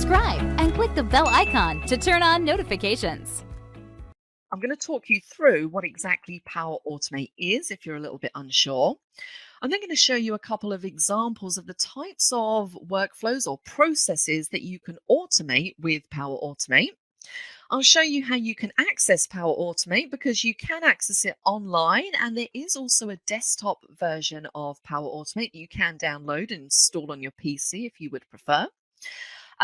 subscribe and click the bell icon to turn on notifications. I'm going to talk you through what exactly Power Automate is if you're a little bit unsure. I'm then going to show you a couple of examples of the types of workflows or processes that you can automate with Power Automate. I'll show you how you can access Power Automate because you can access it online, and there is also a desktop version of Power Automate that you can download and install on your PC if you would prefer.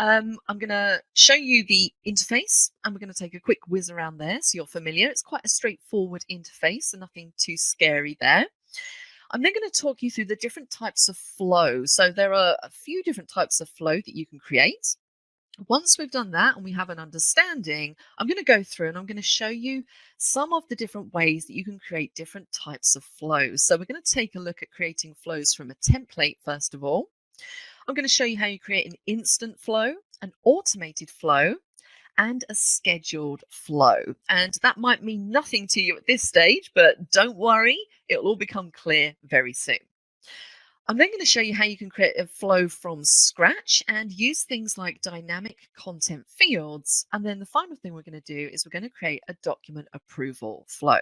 I'm going to show you the interface, and we're going to take a quick whiz around there so you're familiar. It's quite a straightforward interface and nothing too scary there. I'm then going to talk you through the different types of flow. So there are a few different types of flow that you can create. Once we've done that and we have an understanding, I'm going to go through and I'm going to show you some of the different ways that you can create different types of flows. So we're going to take a look at creating flows from a template first of all. I'm going to show you how you create an instant flow, an automated flow, and a scheduled flow. And that might mean nothing to you at this stage, but don't worry, it'll all become clear very soon. I'm then going to show you how you can create a flow from scratch and use things like dynamic content fields. And then the final thing we're going to do is we're going to create a document approval flow.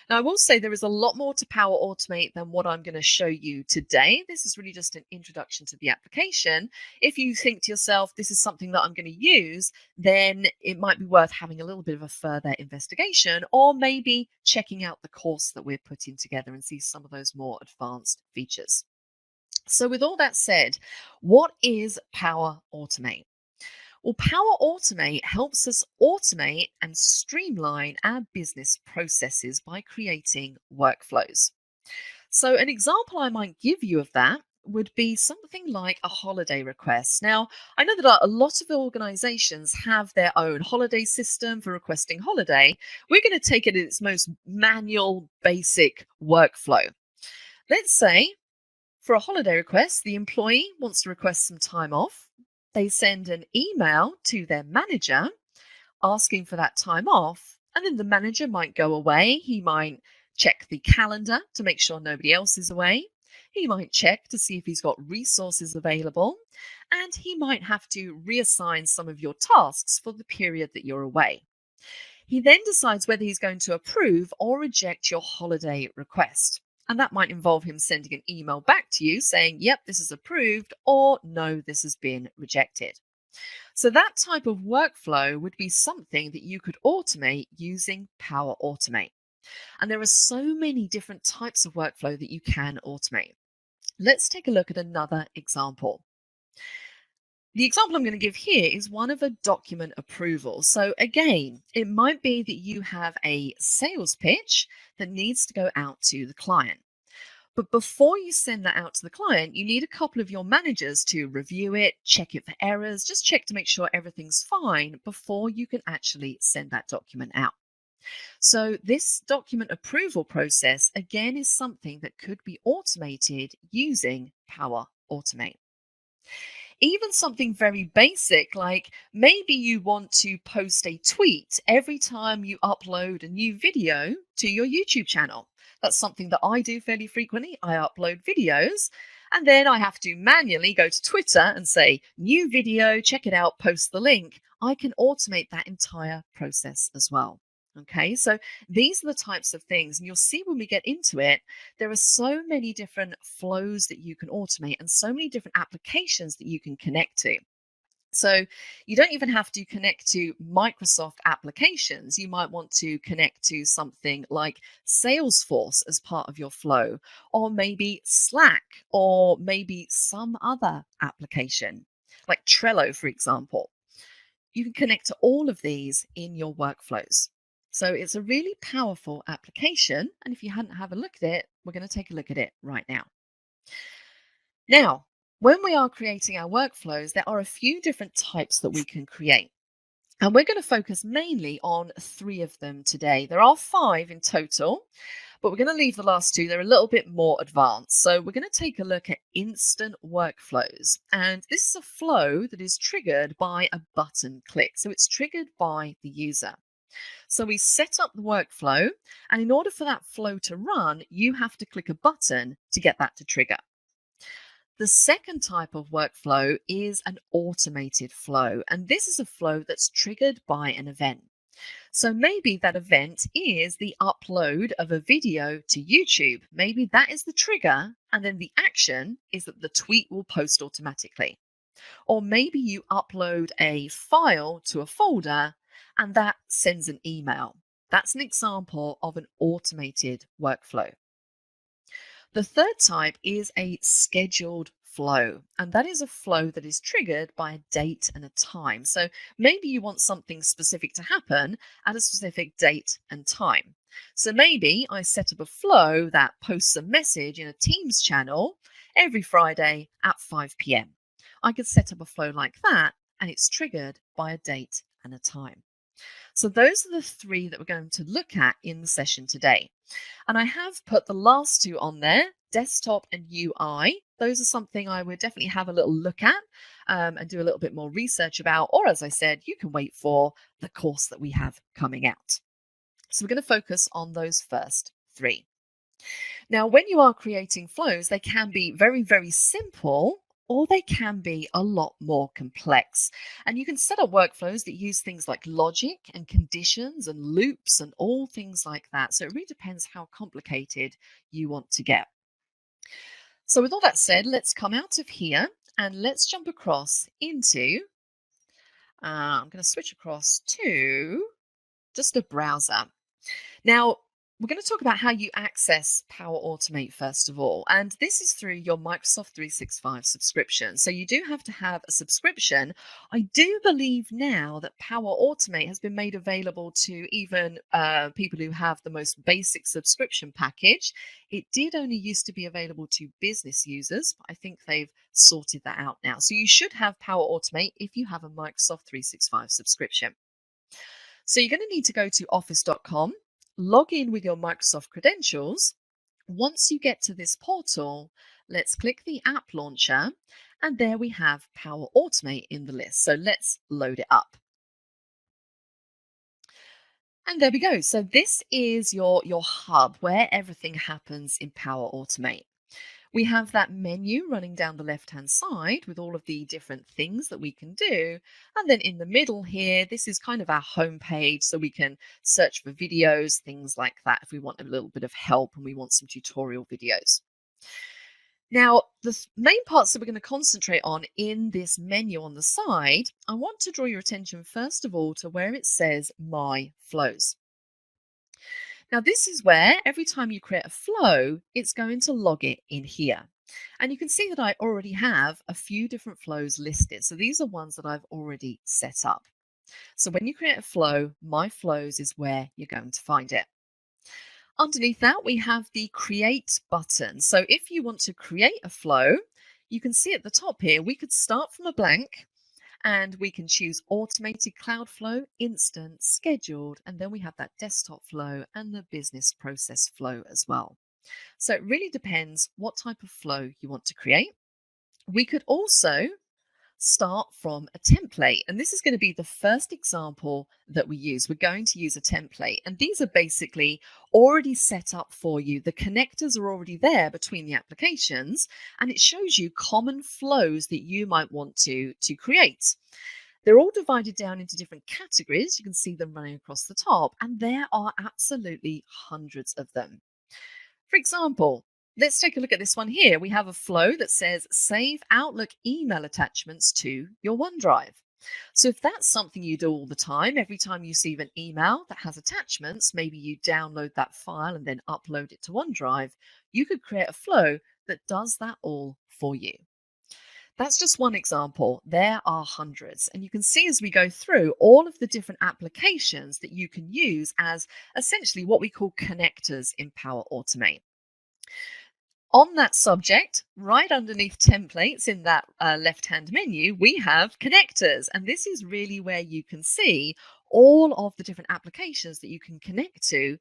Now, I will say there is a lot more to Power Automate than what I'm going to show you today. This is really just an introduction to the application. If you think to yourself, this is something that I'm going to use, then it might be worth having a little bit of a further investigation, or maybe checking out the course that we're putting together and see some of those more advanced features. So with all that said, what is Power Automate? Well, Power Automate helps us automate and streamline our business processes by creating workflows. So an example I might give you of that would be something like a holiday request. Now, I know that a lot of organizations have their own holiday system for requesting holiday. We're going to take it in its most manual, basic workflow. Let's say for a holiday request, the employee wants to request some time off. They send an email to their manager asking for that time off, and then the manager might go away. He might check the calendar to make sure nobody else is away. He might check to see if he's got resources available, and he might have to reassign some of your tasks for the period that you're away. He then decides whether he's going to approve or reject your holiday request. And that might involve him sending an email back to you saying, yep, this is approved, or no, this has been rejected. So that type of workflow would be something that you could automate using Power Automate. And there are so many different types of workflow that you can automate. Let's take a look at another example. The example I'm going to give here is one of a document approval. So again, it might be that you have a sales pitch that needs to go out to the client. But before you send that out to the client, you need a couple of your managers to review it, check it for errors, just check to make sure everything's fine before you can actually send that document out. So this document approval process, again, is something that could be automated using Power Automate. Even something very basic, like maybe you want to post a tweet every time you upload a new video to your YouTube channel. That's something that I do fairly frequently. I upload videos and then I have to manually go to Twitter and say, new video, check it out, post the link. I can automate that entire process as well. Okay, so these are the types of things, and you'll see when we get into it, there are so many different flows that you can automate and so many different applications that you can connect to. So you don't even have to connect to Microsoft applications. You might want to connect to something like Salesforce as part of your flow, or maybe Slack, or maybe some other application like Trello, for example. You can connect to all of these in your workflows. So it's a really powerful application. And if you hadn't had a look at it, we're going to take a look at it right now. Now, when we are creating our workflows, there are a few different types that we can create. And we're going to focus mainly on 3 of them today. There are 5 in total, but we're going to leave the last 2. They're a little bit more advanced. So we're going to take a look at instant workflows. And this is a flow that is triggered by a button click. So it's triggered by the user. So we set up the workflow, and in order for that flow to run, you have to click a button to get that to trigger. The second type of workflow is an automated flow, and this is a flow that's triggered by an event. So maybe that event is the upload of a video to YouTube. Maybe that is the trigger, and then the action is that the tweet will post automatically. Or maybe you upload a file to a folder and that sends an email. That's an example of an automated workflow. The third type is a scheduled flow, and that is a flow that is triggered by a date and a time. So maybe you want something specific to happen at a specific date and time. So maybe I set up a flow that posts a message in a Teams channel every Friday at 5 p.m. I could set up a flow like that, and it's triggered by a date and a time. So those are the three that we're going to look at in the session today. And I have put the last two on there, desktop and UI. Those are something I would definitely have a little look at and do a little bit more research about. Or as I said, you can wait for the course that we have coming out. So we're going to focus on those first three. Now, when you are creating flows, they can be very, very simple, or they can be a lot more complex. And you can set up workflows that use things like logic and conditions and loops and all things like that. So it really depends how complicated you want to get. So with all that said, let's come out of here and let's jump across into, I'm going to switch across to just a browser. Now, we're going to talk about how you access Power Automate first of all, and this is through your Microsoft 365 subscription. So you do have to have a subscription. I do believe now that Power Automate has been made available to even people who have the most basic subscription package. It did only used to be available to business users, but I think they've sorted that out now. So you should have Power Automate if you have a Microsoft 365 subscription. So you're going to need to go to office.com. Log in with your Microsoft credentials. Once you get to this portal, let's click the app launcher, and there we have Power Automate in the list. So let's load it up. And there we go. So this is your hub where everything happens in Power Automate. We have that menu running down the left-hand side with all of the different things that we can do. And then in the middle here, this is kind of our home page, so we can search for videos, things like that, if we want a little bit of help and we want some tutorial videos. Now, the main parts that we're going to concentrate on in this menu on the side, I want to draw your attention first of all to where it says My Flows. Now, this is where every time you create a flow, it's going to log it in here. And you can see that I already have a few different flows listed. So these are ones that I've already set up. So when you create a flow, My Flows is where you're going to find it. Underneath that, we have the Create button. So if you want to create a flow, you can see at the top here, we could start from a blank, and we can choose automated cloud flow, instant, scheduled, and then we have that desktop flow and the business process flow as well. So it really depends what type of flow you want to create. We could also start from a template, and this is going to be the first example that we use. We're going to use a template, and these are basically already set up for you. The connectors are already there between the applications, and it shows you common flows that you might want to create. They're all divided down into different categories. You can see them running across the top, and there are absolutely hundreds of them. For example, let's take a look at this one here. We have a flow that says save Outlook email attachments to your OneDrive. So if that's something you do all the time, every time you receive an email that has attachments, maybe you download that file and then upload it to OneDrive, you could create a flow that does that all for you. That's just one example. There are hundreds. And you can see as we go through all of the different applications that you can use as essentially what we call connectors in Power Automate. On that subject, right underneath templates in that left-hand menu, we have connectors. And this is really where you can see all of the different applications that you can connect to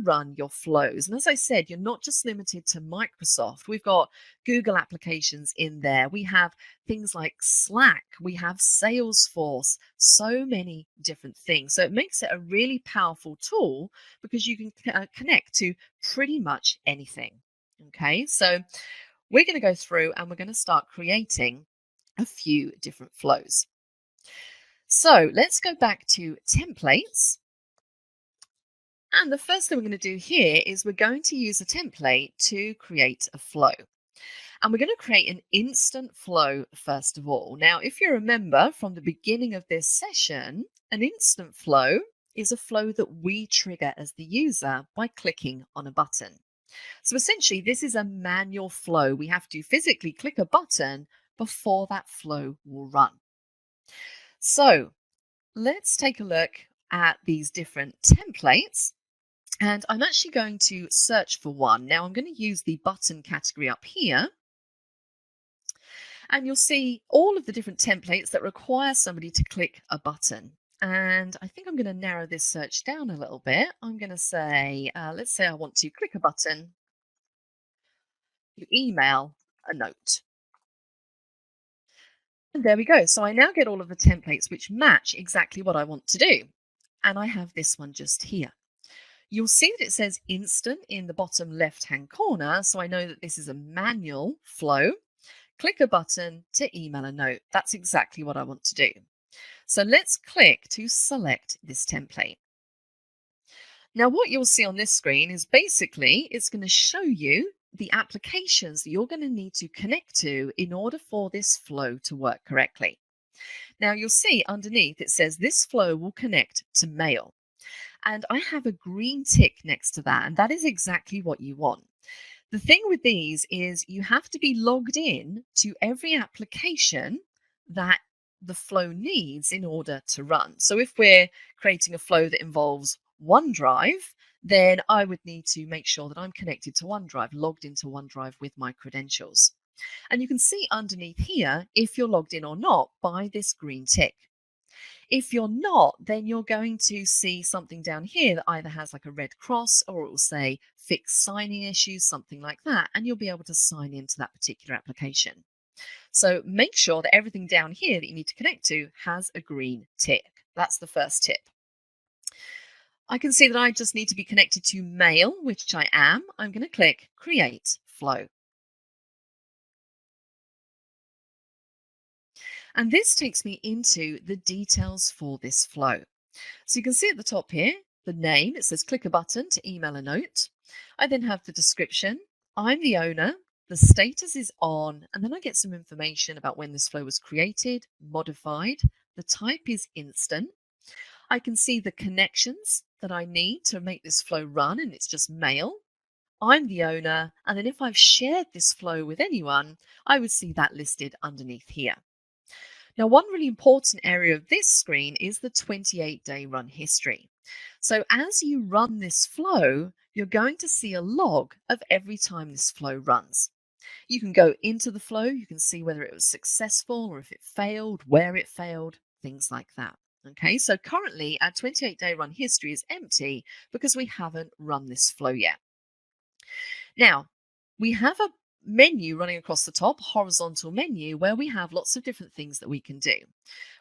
run your flows. And as I said, you're not just limited to Microsoft. We've got Google applications in there. We have things like Slack. We have Salesforce, so many different things. So it makes it a really powerful tool because you can connect to pretty much anything. Okay, so we're going to go through and we're going to start creating a few different flows. So let's go back to templates. And the first thing we're going to do here is we're going to use a template to create a flow. And we're going to create an instant flow first of all. Now, if you remember from the beginning of this session, an instant flow is a flow that we trigger as the user by clicking on a button. So essentially, this is a manual flow. We have to physically click a button before that flow will run. So let's take a look at these different templates. And I'm actually going to search for one. Now I'm going to use the button category up here. And you'll see all of the different templates that require somebody to click a button. And I think I'm going to narrow this search down a little bit. I'm going to say, let's say I want to click a button to email a note. And there we go. So I now get all of the templates which match exactly what I want to do. And I have this one just here. You'll see that it says instant in the bottom left-hand corner. So I know that this is a manual flow. Click a button to email a note. That's exactly what I want to do. So let's click to select this template. Now what you'll see on this screen is basically it's going to show you the applications that you're going to need to connect to in order for this flow to work correctly. Now you'll see underneath it says this flow will connect to mail. And I have a green tick next to that, and that is exactly what you want. The thing with these is you have to be logged in to every application that the flow needs in order to run. So if we're creating a flow that involves OneDrive, then I would need to make sure that I'm connected to OneDrive, logged into OneDrive with my credentials. And you can see underneath here if you're logged in or not by this green tick. If you're not, then you're going to see something down here that either has like a red cross or it will say fix signing issues, something like that, and you'll be able to sign into that particular application. So make sure that everything down here that you need to connect to has a green tick. That's the first tip. I can see that I just need to be connected to mail, which I am. I'm going to click Create Flow. And this takes me into the details for this flow. So you can see at the top here, the name, it says click a button to email a note. I then have the description. I'm the owner. The status is on, and then I get some information about when this flow was created, modified. The type is instant. I can see the connections that I need to make this flow run, and it's just mail. I'm the owner, and then if I've shared this flow with anyone, I would see that listed underneath here. Now, one really important area of this screen is the 28-day run history. So as you run this flow, you're going to see a log of every time this flow runs. You can go into the flow, you can see whether it was successful or if it failed, where it failed, things like that. Okay, so currently our 28-day run history is empty because we haven't run this flow yet. Now, we have a menu running across the top, horizontal menu, where we have lots of different things that we can do.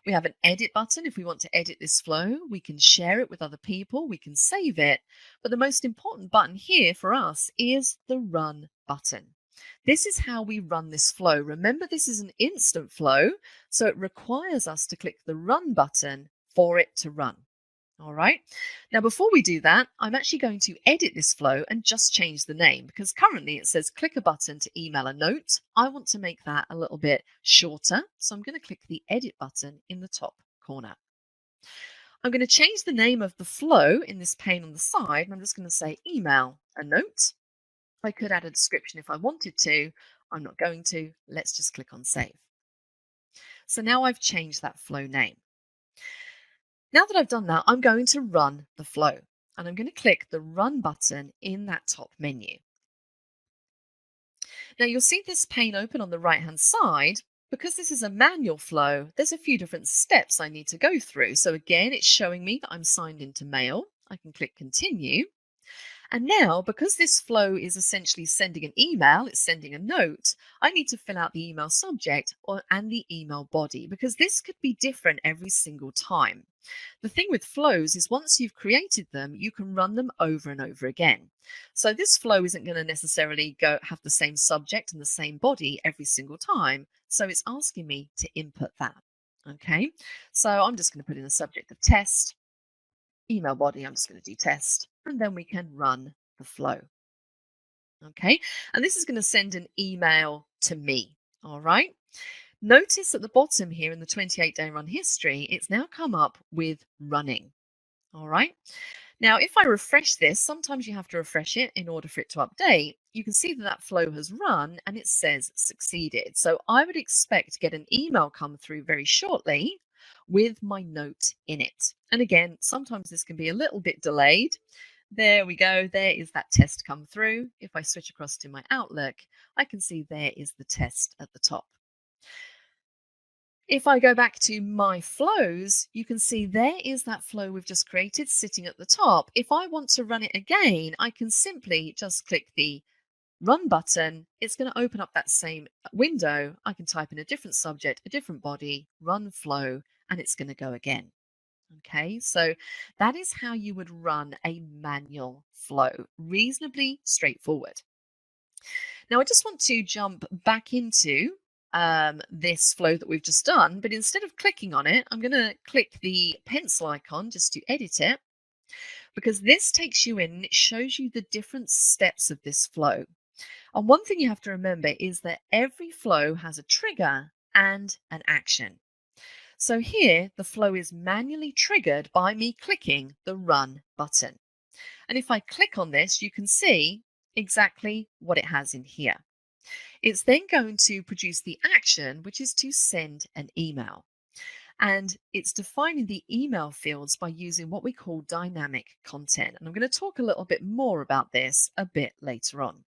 We have an edit button if we want to edit this flow. We can share it with other people. We can save it. But the most important button here for us is the run button. This is how we run this flow. Remember, this is an instant flow, so it requires us to click the run button for it to run. All right. Now, before we do that, I'm actually going to edit this flow and just change the name because currently it says click a button to email a note. I want to make that a little bit shorter. So I'm going to click the edit button in the top corner. I'm going to change the name of the flow in this pane on the side. And I'm just going to say email a note. I could add a description if I wanted to. I'm not going to. Let's just click on save. So now I've changed that flow name. Now that I've done that, I'm going to run the flow and I'm going to click the run button in that top menu. Now you'll see this pane open on the right hand side. Because this is a manual flow, there's a few different steps I need to go through. So again, it's showing me that I'm signed into mail. I can click continue. And now, because this flow is essentially sending an email, it's sending a note, I need to fill out the email subject and the email body because this could be different every single time. The thing with flows is once you've created them, you can run them over and over again. So this flow isn't going to necessarily have the same subject and the same body every single time. So it's asking me to input that. Okay, so I'm just going to put in the subject of test, email body, I'm just going to do test, and then we can run the flow. Okay, and this is going to send an email to me. All right. Notice at the bottom here in the 28-day run history, it's now come up with running. All right. Now, if I refresh this, sometimes you have to refresh it in order for it to update. You can see that that flow has run and it says succeeded. So I would expect to get an email come through very shortly with my note in it. And again, sometimes this can be a little bit delayed. There we go. There is that test come through. If I switch across to my Outlook, I can see there is the test at the top. If I go back to my flows, you can see there is that flow we've just created sitting at the top. If I want to run it again, I can simply just click the run button. It's going to open up that same window. I can type in a different subject, a different body, run flow, and it's going to go again. Okay, so that is how you would run a manual flow. Reasonably straightforward. Now I just want to jump back into this flow that we've just done, but instead of clicking on it, I'm going to click the pencil icon just to edit it, because this takes you in and it shows you the different steps of this flow. And one thing you have to remember is that every flow has a trigger and an action. So here, the flow is manually triggered by me clicking the run button. And if I click on this, you can see exactly what it has in here. It's then going to produce the action, which is to send an email. And it's defining the email fields by using what we call dynamic content. And I'm going to talk a little bit more about this a bit later on.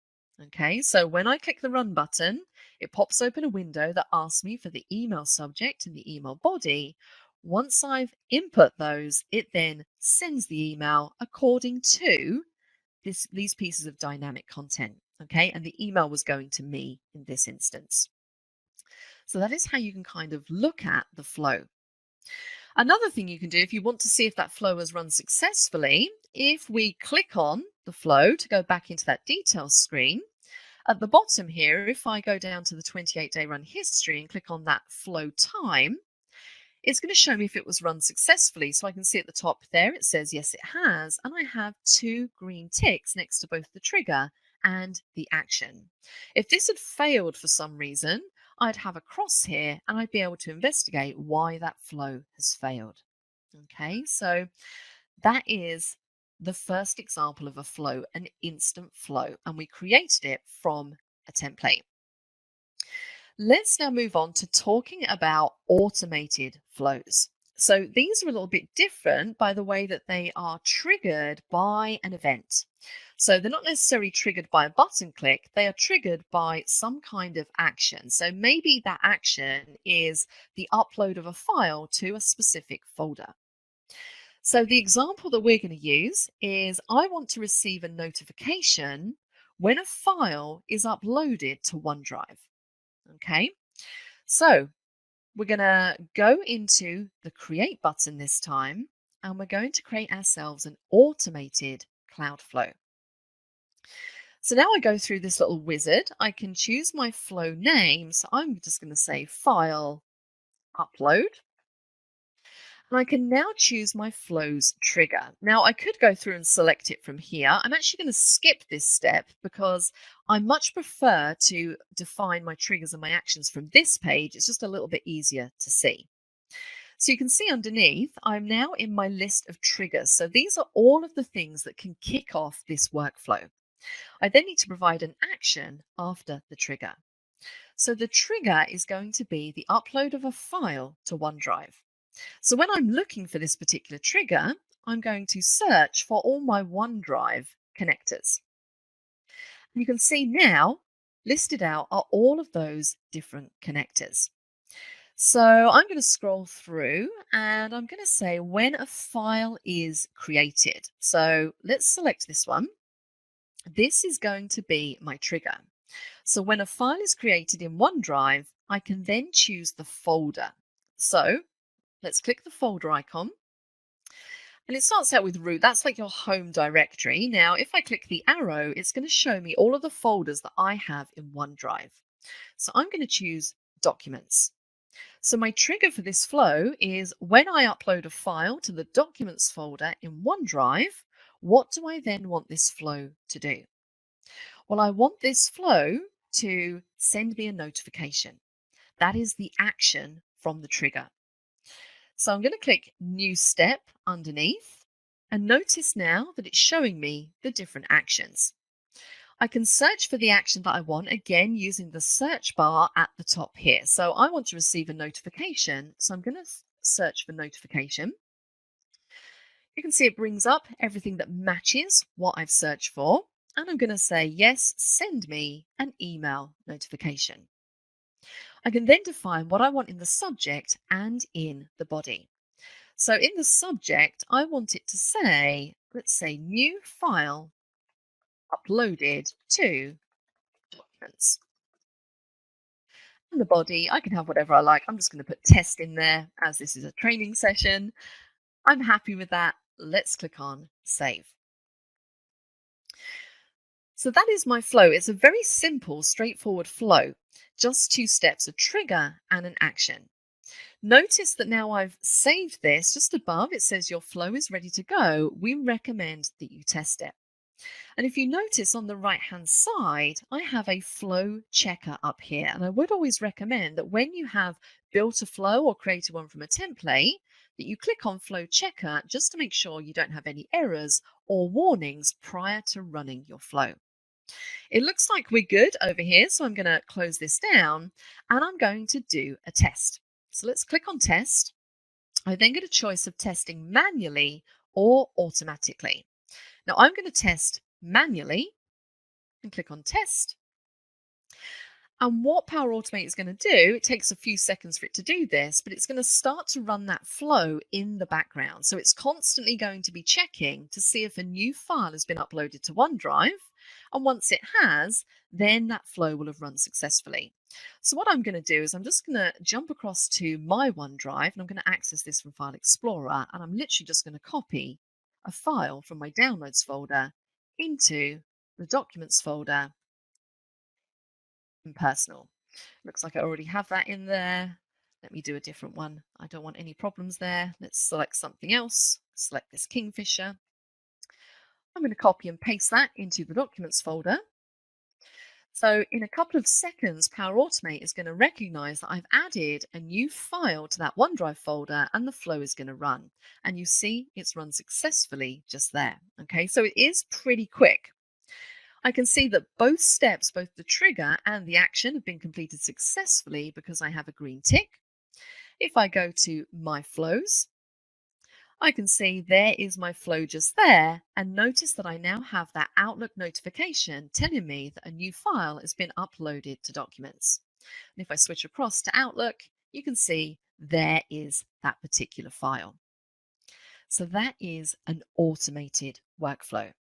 Okay, so when I click the run button, it pops open a window that asks me for the email subject and the email body. Once I've input those, it then sends the email according to these pieces of dynamic content. Okay, and the email was going to me in this instance. So that is how you can kind of look at the flow. Another thing you can do if you want to see if that flow has run successfully, if we click on the flow to go back into that details screen, at the bottom here, if I go down to the 28-day run history and click on that flow time, it's going to show me if it was run successfully. So I can see at the top there, it says, yes, it has. And I have 2 green ticks next to both the trigger and the action. If this had failed for some reason, I'd have a cross here and I'd be able to investigate why that flow has failed. Okay, so that is the first example of a flow, an instant flow, and we created it from a template. Let's now move on to talking about automated flows. So these are a little bit different by the way that they are triggered by an event. So they're not necessarily triggered by a button click, they are triggered by some kind of action. So maybe that action is the upload of a file to a specific folder. So the example that we're going to use is I want to receive a notification when a file is uploaded to OneDrive. Okay, so we're going to go into the create button this time, and we're going to create ourselves an automated cloud flow. So now I go through this little wizard. I can choose my flow name. So I'm just going to say file upload. And I can now choose my flows trigger. Now I could go through and select it from here. I'm actually going to skip this step because I much prefer to define my triggers and my actions from this page. It's just a little bit easier to see. So you can see underneath, I'm now in my list of triggers. So these are all of the things that can kick off this workflow. I then need to provide an action after the trigger. So the trigger is going to be the upload of a file to OneDrive. So when I'm looking for this particular trigger, I'm going to search for all my OneDrive connectors. And you can see now listed out are all of those different connectors. So I'm going to scroll through and I'm going to say when a file is created. So let's select this one. This is going to be my trigger. So when a file is created in OneDrive, I can then choose the folder. So let's click the folder icon. And it starts out with root. That's like your home directory. Now, if I click the arrow, it's going to show me all of the folders that I have in OneDrive. So I'm going to choose Documents. So my trigger for this flow is when I upload a file to the Documents folder in OneDrive, what do I then want this flow to do? Well, I want this flow to send me a notification. That is the action from the trigger. So I'm going to click New Step underneath, and notice now that it's showing me the different actions. I can search for the action that I want, again using the search bar at the top here. So I want to receive a notification, so I'm going to search for notification. You can see it brings up everything that matches what I've searched for, and I'm going to say, yes, send me an email notification. I can then define what I want in the subject and in the body. So in the subject, I want it to say, let's say, new file uploaded to Documents. In the body, I can have whatever I like. I'm just going to put test in there as this is a training session. I'm happy with that. Let's click on Save. So that is my flow. It's a very simple, straightforward flow. Just 2 steps, a trigger and an action. Notice that now I've saved this. Just above, it says your flow is ready to go. We recommend that you test it. And if you notice on the right-hand side, I have a flow checker up here. And I would always recommend that when you have built a flow or created one from a template, that you click on flow checker just to make sure you don't have any errors or warnings prior to running your flow. It looks like we're good over here, so I'm going to close this down and I'm going to do a test. So let's click on test. I then get a choice of testing manually or automatically. Now I'm going to test manually and click on test. And what Power Automate is going to do, it takes a few seconds for it to do this, but it's going to start to run that flow in the background. So it's constantly going to be checking to see if a new file has been uploaded to OneDrive. And once it has, then that flow will have run successfully. So what I'm going to do is I'm just going to jump across to my OneDrive and I'm going to access this from File Explorer. And I'm literally just going to copy a file from my Downloads folder into the Documents folder in Personal. Looks like I already have that in there. Let me do a different one. I don't want any problems there. Let's select something else. Select this Kingfisher. I'm going to copy and paste that into the Documents folder. So in a couple of seconds, Power Automate is going to recognize that I've added a new file to that OneDrive folder and the flow is going to run. And you see it's run successfully just there. Okay, so it is pretty quick. I can see that both steps, both the trigger and the action, have been completed successfully because I have a green tick. If I go to My Flows, I can see there is my flow just there, and notice that I now have that Outlook notification telling me that a new file has been uploaded to Documents. And if I switch across to Outlook, you can see there is that particular file. So that is an automated workflow.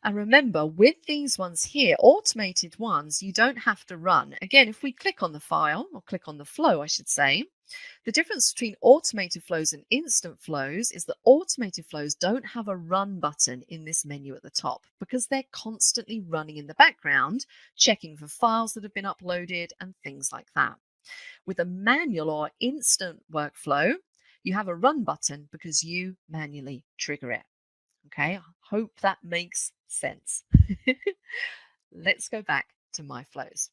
And remember, with these ones here, automated ones, you don't have to run. Again, if we click on the file, or click on the flow, I should say, the difference between automated flows and instant flows is that automated flows don't have a run button in this menu at the top because they're constantly running in the background, checking for files that have been uploaded and things like that. With a manual or instant workflow, you have a run button because you manually trigger it. Okay, I hope that makes sense. Let's go back to My Flows.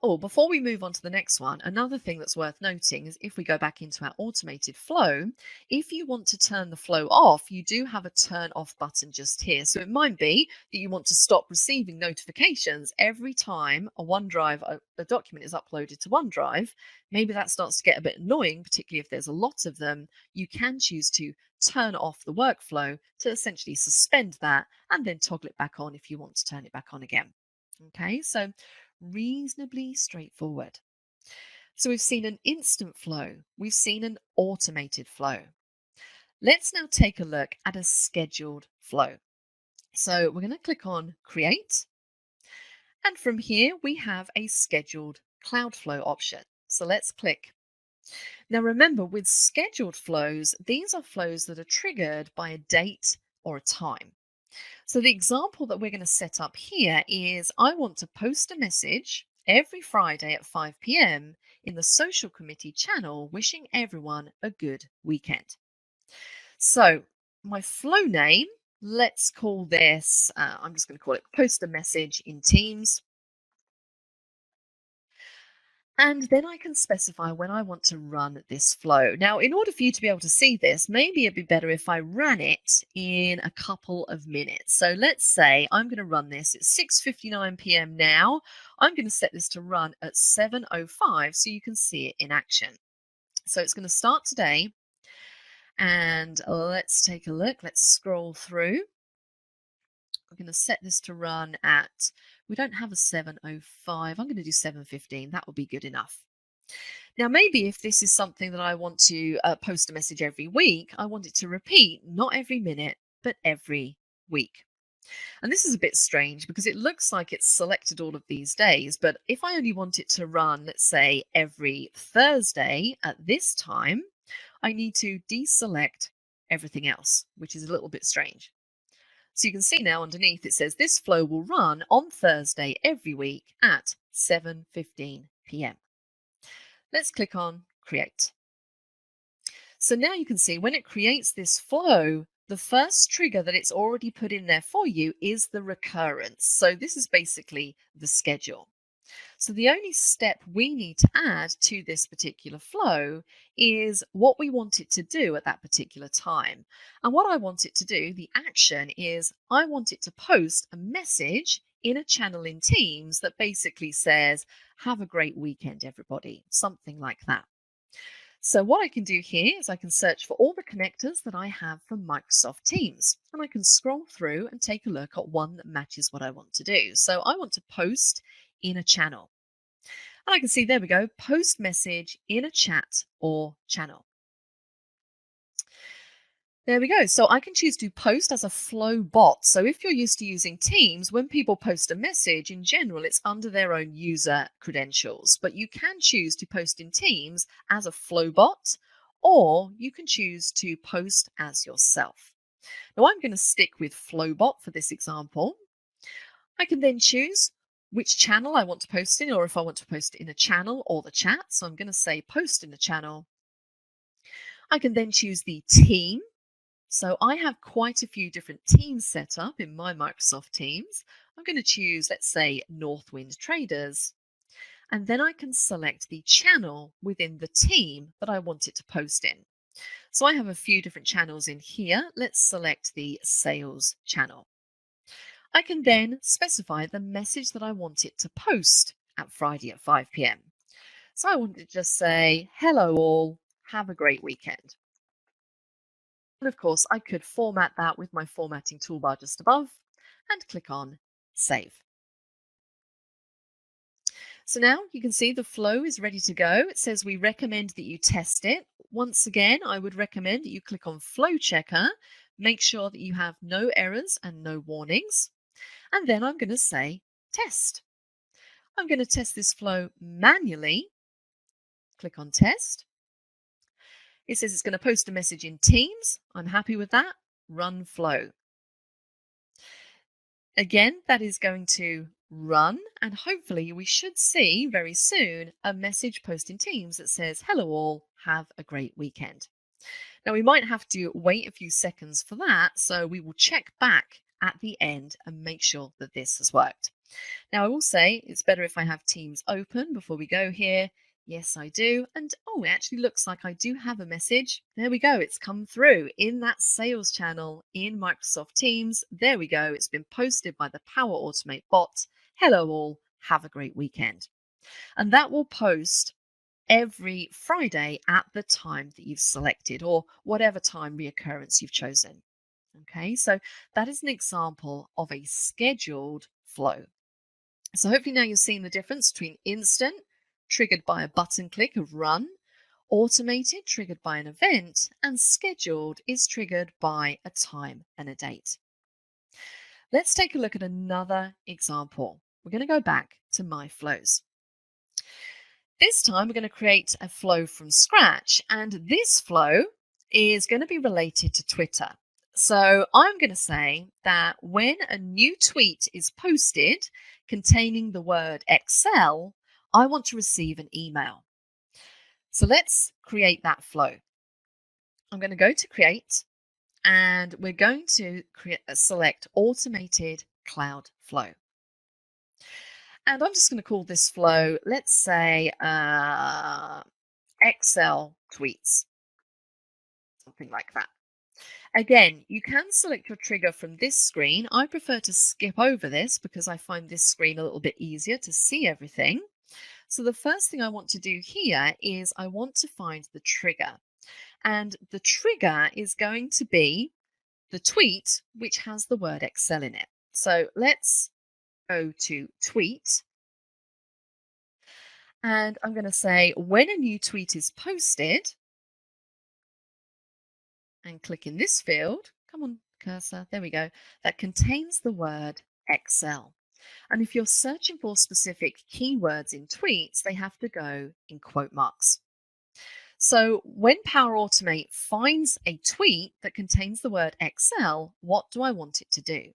Oh, before we move on to the next one, another thing that's worth noting is if we go back into our automated flow, if you want to turn the flow off, you do have a turn off button just here. So it might be that you want to stop receiving notifications every time a document is uploaded to OneDrive. Maybe that starts to get a bit annoying, particularly if there's a lot of them. You can choose to turn off the workflow to essentially suspend that and then toggle it back on if you want to turn it back on again. Okay, so reasonably straightforward. So we've seen an instant flow, we've seen an automated flow. Let's now take a look at a scheduled flow. So we're going to click on Create, and from here we have a scheduled Cloudflow option. So let's click Now remember, with scheduled flows, these are flows that are triggered by a date or a time. So the example that we're going to set up here is I want to post a message every Friday at 5 p.m. in the social committee channel wishing everyone a good weekend. So my flow name, let's call this, I'm just going to call it post a message in Teams. And then I can specify when I want to run this flow. Now, in order for you to be able to see this, maybe it'd be better if I ran it in a couple of minutes. So let's say I'm going to run this. It's 6:59 p.m. now. I'm going to set this to run at 7:05 so you can see it in action. So it's going to start today. And let's take a look. Let's scroll through. We're going to set this to run at, we don't have a 7:05. I'm going to do 7:15. That will be good enough. Now, maybe if this is something that I want to post a message every week, I want it to repeat not every minute, but every week. And this is a bit strange because it looks like it's selected all of these days. But if I only want it to run, let's say, every Thursday at this time, I need to deselect everything else, which is a little bit strange. So you can see now underneath it says this flow will run on Thursday every week at 7:15 p.m. Let's click on Create. So now you can see when it creates this flow, the first trigger that it's already put in there for you is the recurrence. So this is basically the schedule. So the only step we need to add to this particular flow is what we want it to do at that particular time. And what I want it to do, the action, is I want it to post a message in a channel in Teams that basically says, have a great weekend, everybody, something like that. So what I can do here is I can search for all the connectors that I have from Microsoft Teams, and I can scroll through and take a look at one that matches what I want to do. So I want to post in a channel. And I can see, there we go, post message in a chat or channel. There we go. So I can choose to post as a flow bot. So if you're used to using Teams, when people post a message, in general, it's under their own user credentials. But you can choose to post in Teams as a flow bot, or you can choose to post as yourself. Now I'm going to stick with Flowbot for this example. I can then choose which channel I want to post in, or if I want to post it in a channel or the chat. So I'm going to say post in the channel. I can then choose the team. So I have quite a few different teams set up in my Microsoft Teams. I'm going to choose, let's say, Northwind Traders. And then I can select the channel within the team that I want it to post in. So I have a few different channels in here. Let's select the sales channel. I can then specify the message that I want it to post at Friday at 5 p.m. So I want it to just say, hello all, have a great weekend. And of course, I could format that with my formatting toolbar just above and click on Save. So now you can see the flow is ready to go. It says we recommend that you test it. Once again, I would recommend that you click on Flow Checker, make sure that you have no errors and no warnings. And then I'm going to say test. I'm going to test this flow manually. Click on Test. It says it's going to post a message in Teams. I'm happy with that. Run flow. Again, that is going to run, and hopefully we should see very soon a message post in Teams that says, hello all, have a great weekend. Now we might have to wait a few seconds for that, so we will check back at the end and make sure that this has worked. Now I will say it's better if I have Teams open before we go here. Yes, I do. And oh, it actually looks like I do have a message. There we go. It's come through in that sales channel in Microsoft Teams. There we go. It's been posted by the Power Automate bot. Hello all, have a great weekend. And that will post every Friday at the time that you've selected, or whatever time reoccurrence you've chosen. Okay, so that is an example of a scheduled flow. So hopefully now you're seeing the difference between instant, triggered by a button click of run, automated, triggered by an event, and scheduled is triggered by a time and a date. Let's take a look at another example. We're going to go back to My Flows. This time we're going to create a flow from scratch, and this flow is going to be related to Twitter. So I'm going to say that when a new tweet is posted containing the word Excel, I want to receive an email. So let's create that flow. I'm going to go to create, and we're going to select automated cloud flow. And I'm just going to call this flow, let's say, Excel tweets, something like that. Again, you can select your trigger from this screen. I prefer to skip over this because I find this screen a little bit easier to see everything. So the first thing I want to do here is I want to find the trigger. And the trigger is going to be the tweet which has the word Excel in it. So let's go to tweet. And I'm going to say when a new tweet is posted, and click in this field, come on cursor, there we go, that contains the word Excel. And if you're searching for specific keywords in tweets, they have to go in quote marks. So when Power Automate finds a tweet that contains the word Excel, what do I want it to do?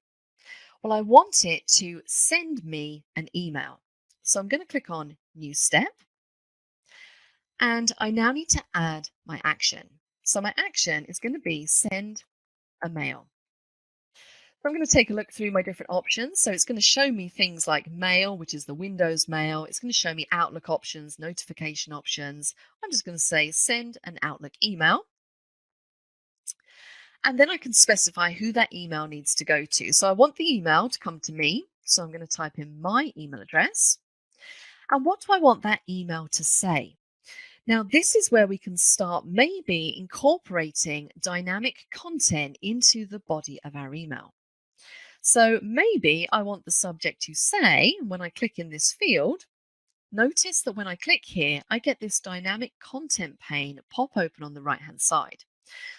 Well, I want it to send me an email. So I'm going to click on New Step. And I now need to add my action. So my action is going to be send a mail. So I'm going to take a look through my different options. So it's going to show me things like mail, which is the Windows mail. It's going to show me Outlook options, notification options. I'm just going to say send an Outlook email. And then I can specify who that email needs to go to. So I want the email to come to me. So I'm going to type in my email address. And what do I want that email to say? Now, this is where we can start maybe incorporating dynamic content into the body of our email. So maybe I want the subject to say, when I click in this field, notice that when I click here, I get this dynamic content pane pop open on the right-hand side.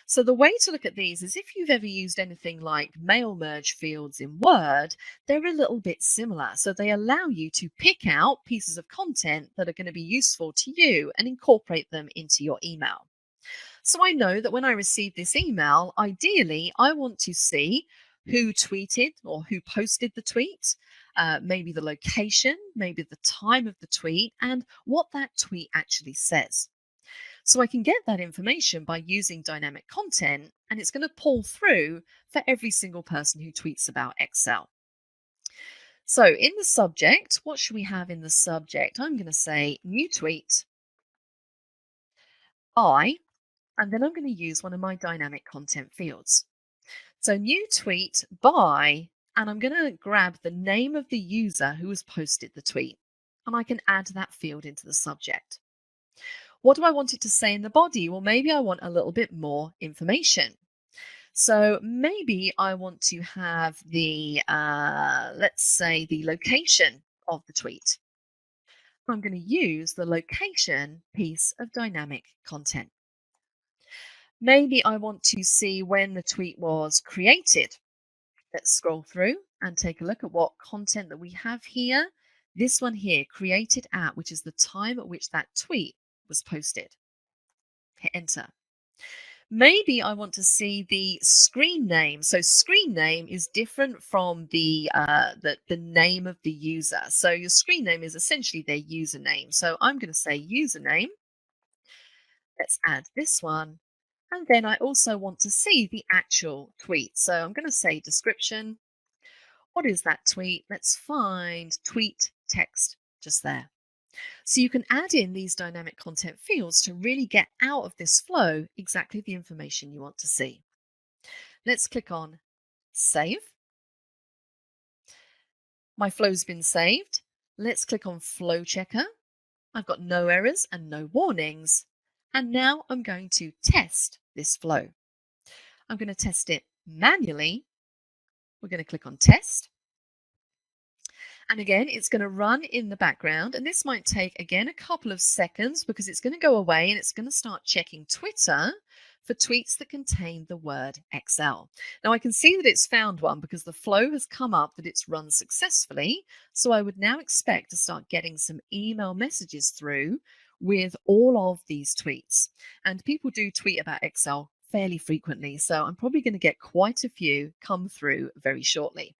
So the way to look at these is if you've ever used anything like mail merge fields in Word, they're a little bit similar. So they allow you to pick out pieces of content that are going to be useful to you and incorporate them into your email. So I know that when I receive this email, ideally, I want to see who tweeted or who posted the tweet, maybe the location, maybe the time of the tweet, and what that tweet actually says. So I can get that information by using dynamic content, and it's going to pull through for every single person who tweets about Excel. So in the subject, what should we have in the subject? I'm going to say new tweet by, and then I'm going to use one of my dynamic content fields. So new tweet by, and I'm going to grab the name of the user who has posted the tweet, and I can add that field into the subject. What do I want it to say in the body? Well, maybe I want a little bit more information. So maybe I want to have the, let's say, the location of the tweet. I'm going to use the location piece of dynamic content. Maybe I want to see when the tweet was created. Let's scroll through and take a look at what content that we have here. This one here, created at, which is the time at which that tweet was posted. Hit enter. Maybe I want to see the screen name. So screen name is different from the name of the user. So your screen name is essentially their username. So I'm going to say username. Let's add this one. And then I also want to see the actual tweet. So I'm going to say description. What is that tweet? Let's find tweet text just there. So you can add in these dynamic content fields to really get out of this flow exactly the information you want to see. Let's click on Save. My flow's been saved. Let's click on Flow Checker. I've got no errors and no warnings. And now I'm going to test this flow. I'm going to test it manually. We're going to click on Test. And again, it's going to run in the background, and this might take, again, a couple of seconds because it's going to go away and it's going to start checking Twitter for tweets that contain the word Excel. Now I can see that it's found one because the flow has come up that it's run successfully. So I would now expect to start getting some email messages through with all of these tweets. And people do tweet about Excel fairly frequently, so I'm probably going to get quite a few come through very shortly.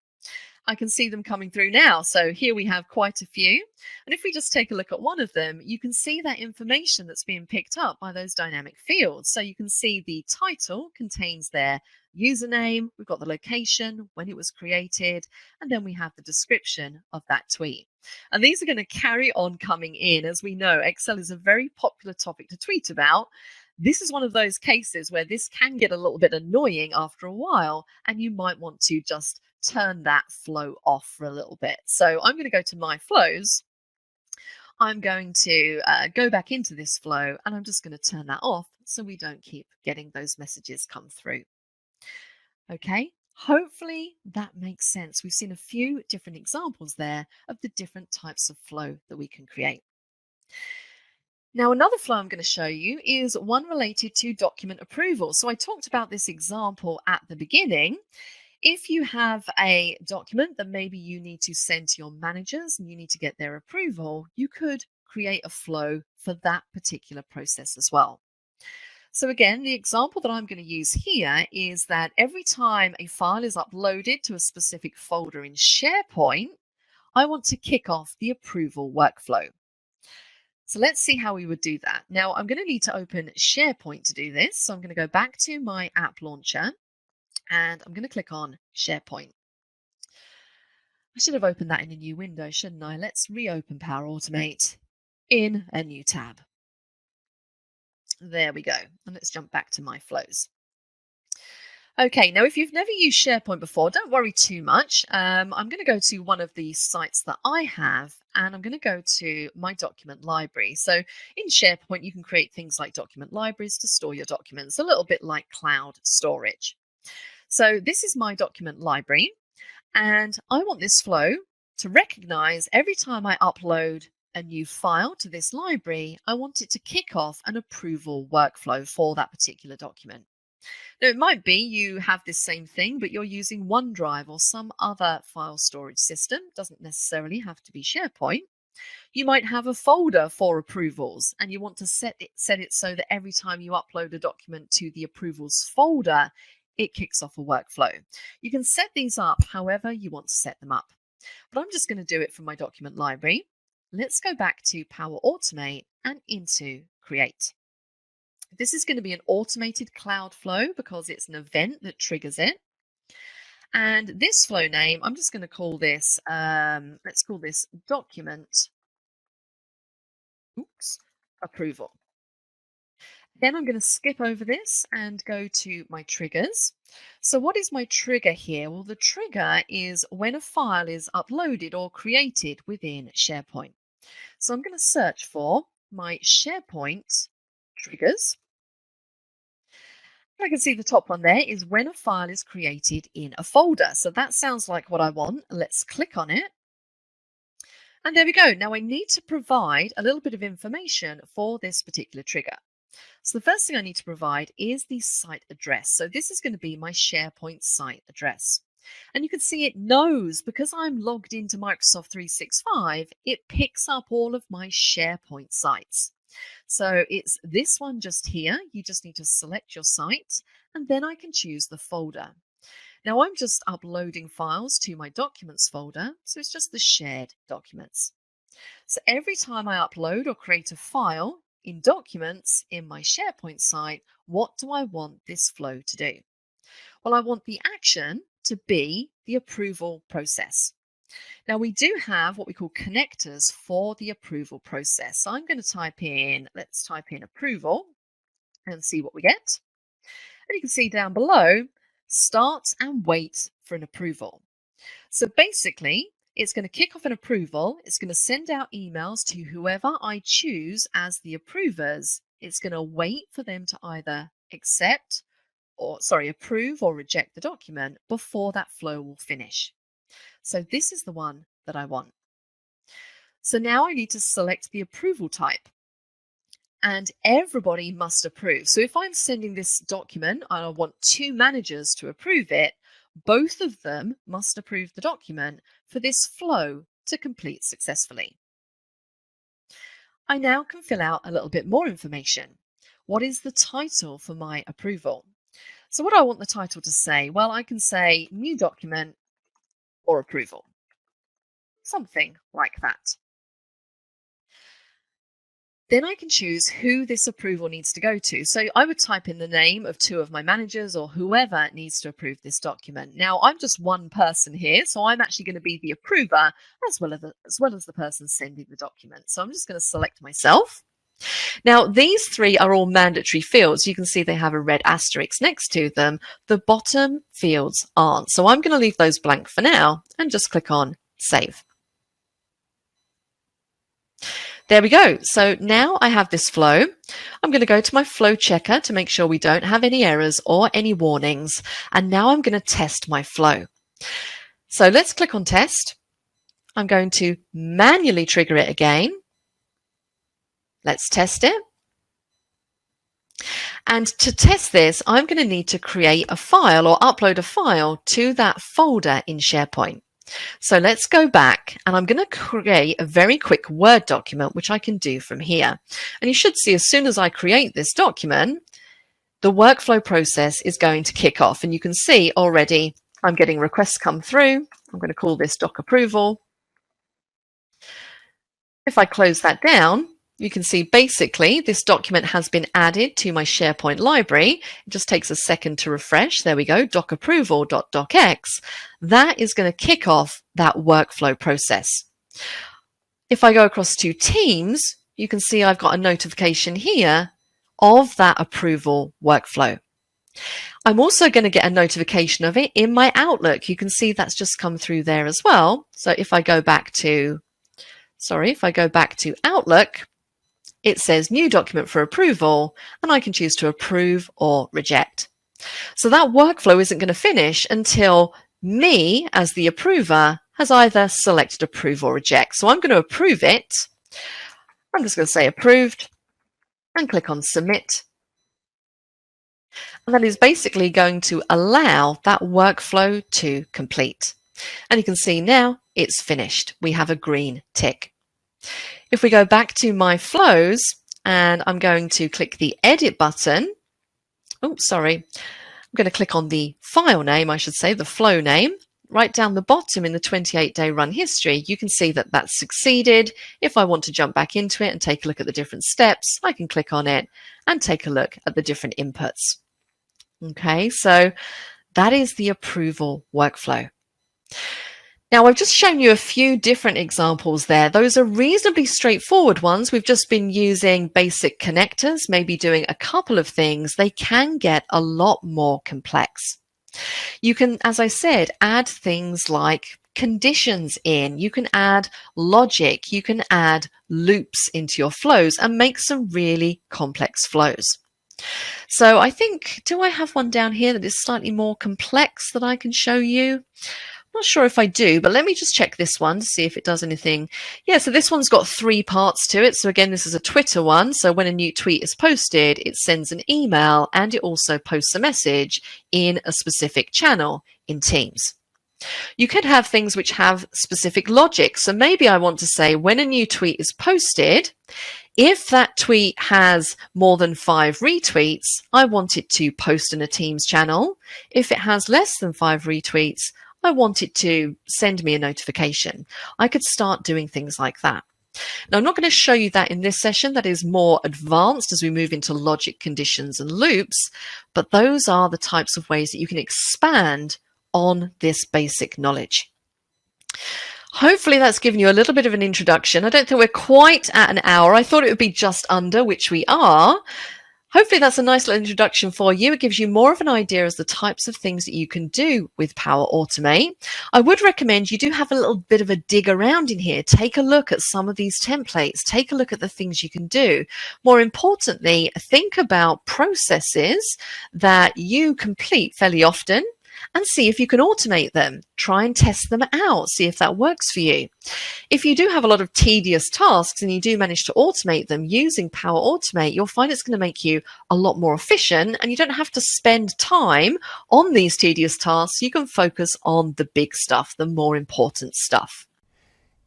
I can see them coming through now. So here we have quite a few. And if we just take a look at one of them, you can see that information that's being picked up by those dynamic fields. So you can see the title contains their username, we've got the location, when it was created, and then we have the description of that tweet. And these are going to carry on coming in. As we know, Excel is a very popular topic to tweet about. This is one of those cases where this can get a little bit annoying after a while, and you might want to just turn that flow off for a little bit. So I'm going to go to my flows. I'm going to go back into this flow, and I'm just going to turn that off so we don't keep getting those messages come through. Okay, hopefully that makes sense. We've seen a few different examples there of the different types of flow that we can create. Now, another flow I'm going to show you is one related to document approval. So I talked about this example at the beginning. If you have a document that maybe you need to send to your managers and you need to get their approval, you could create a flow for that particular process as well. So again, the example that I'm going to use here is that every time a file is uploaded to a specific folder in SharePoint, I want to kick off the approval workflow. So let's see how we would do that. Now I'm going to need to open SharePoint to do this. So I'm going to go back to my app launcher and I'm going to click on SharePoint. I should have opened that in a new window, shouldn't I? Let's reopen Power Automate in a new tab. There we go. And let's jump back to my flows. Okay, now if you've never used SharePoint before, don't worry too much. I'm going to go to one of the sites that I have, and I'm going to go to my document library. So in SharePoint, you can create things like document libraries to store your documents, a little bit like cloud storage. So this is my document library, and I want this flow to recognize every time I upload a new file to this library, I want it to kick off an approval workflow for that particular document. Now, it might be you have this same thing, but you're using OneDrive or some other file storage system. It doesn't necessarily have to be SharePoint. You might have a folder for approvals, and you want to set it so that every time you upload a document to the approvals folder, it kicks off a workflow. You can set these up however you want to set them up, but I'm just going to do it from my document library. Let's go back to Power Automate and into Create. This is going to be an automated cloud flow because it's an event that triggers it. And this flow name, I'm just going to call this, let's call this document approval. Then I'm going to skip over this and go to my triggers. So what is my trigger here? Well, the trigger is when a file is uploaded or created within SharePoint. So I'm going to search for my SharePoint triggers. I can see the top one there is when a file is created in a folder. So that sounds like what I want. Let's click on it. And there we go. Now I need to provide a little bit of information for this particular trigger. So the first thing I need to provide is the site address. So this is going to be my SharePoint site address. And you can see it knows, because I'm logged into Microsoft 365, it picks up all of my SharePoint sites. So it's this one just here. You just need to select your site, and then I can choose the folder. Now I'm just uploading files to my documents folder, so it's just the shared documents. So every time I upload or create a file in documents in my SharePoint site, what do I want this flow to do? Well, I want the action to be the approval process. Now we do have what we call connectors for the approval process. So I'm going to type in, let's type in approval and see what we get. And you can see down below, start and wait for an approval. So basically, it's going to kick off an approval. It's going to send out emails to whoever I choose as the approvers. It's going to wait for them to either approve or reject the document before that flow will finish. So this is the one that I want. So now I need to select the approval type. and everybody must approve. So if I'm sending this document and I want 2 managers to approve it, both of them must approve the document for this flow to complete successfully. I now can fill out a little bit more information. What is the title for my approval? So what do I want the title to say? Well, I can say new document or approval, something like that. Then I can choose who this approval needs to go to. So I would type in the name of 2 of my managers or whoever needs to approve this document. Now I'm just one person here, so I'm actually going to be the approver as well as the person sending the document. So I'm just going to select myself. Now these 3 are all mandatory fields. You can see they have a red asterisk next to them. The bottom fields aren't. So I'm going to leave those blank for now and just click on Save. There we go. So now I have this flow. I'm going to go to my flow checker to make sure we don't have any errors or any warnings. And now I'm going to test my flow. So let's click on test. I'm going to manually trigger it again. Let's test it. And to test this, I'm going to need to create a file or upload a file to that folder in SharePoint. So let's go back and I'm going to create a very quick Word document, which I can do from here. And you should see as soon as I create this document, the workflow process is going to kick off. And you can see already I'm getting requests come through. I'm going to call this doc approval. If I close that down, you can see basically this document has been added to my SharePoint library. It just takes a second to refresh. There we go, docapproval.docx. That is going to kick off that workflow process. If I go across to Teams, you can see I've got a notification here of that approval workflow. I'm also going to get a notification of it in my Outlook. You can see that's just come through there as well. So if I go back to Outlook, it says new document for approval, and I can choose to approve or reject. So that workflow isn't going to finish until me, as the approver, has either selected approve or reject. So I'm going to approve it. I'm just going to say approved and click on submit. And that is basically going to allow that workflow to complete. And you can see now it's finished. We have a green tick. If we go back to my flows and I'm going to click the edit button, I'm going to click on the file name, I should say, the flow name. Right down the bottom in the 28-day run history, you can see that that's succeeded. If I want to jump back into it and take a look at the different steps, I can click on it and take a look at the different inputs. Okay, so that is the approval workflow. Now, I've just shown you a few different examples there. Those are reasonably straightforward ones. We've just been using basic connectors, maybe doing a couple of things. They can get a lot more complex. You can, as I said, add things like conditions in. You can add logic. You can add loops into your flows and make some really complex flows. So I think, do I have one down here that is slightly more complex that I can show you? Not sure if I do, but let me just check this one to see if it does anything. Yeah, so this one's got 3 parts to it. So again, this is a Twitter one. So when a new tweet is posted, it sends an email and it also posts a message in a specific channel in Teams. You could have things which have specific logic. So maybe I want to say when a new tweet is posted, if that tweet has more than 5 retweets, I want it to post in a Teams channel. If it has less than 5 retweets, I want it to send me a notification. I could start doing things like that. Now, I'm not going to show you that in this session. That is more advanced as we move into logic, conditions, and loops. But those are the types of ways that you can expand on this basic knowledge. Hopefully that's given you a little bit of an introduction. I don't think we're quite at an hour. I thought it would be just under, which we are. Hopefully that's a nice little introduction for you. It gives you more of an idea as the types of things that you can do with Power Automate. I would recommend you do have a little bit of a dig around in here. Take a look at some of these templates. Take a look at the things you can do. More importantly, think about processes that you complete fairly often and see if you can automate them. Try and test them out, see if that works for you. If you do have a lot of tedious tasks and you do manage to automate them using Power Automate, you'll find it's going to make you a lot more efficient, and you don't have to spend time on these tedious tasks. You can focus on the big stuff, the more important stuff.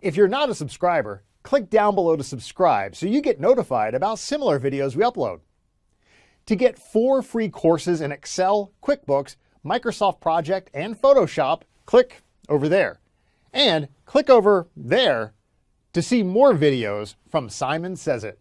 If you're not a subscriber, click down below to subscribe so you get notified about similar videos we upload. To get 4 free courses in Excel, QuickBooks, Microsoft Project, and Photoshop, click over there. And click over there to see more videos from Simon Says It.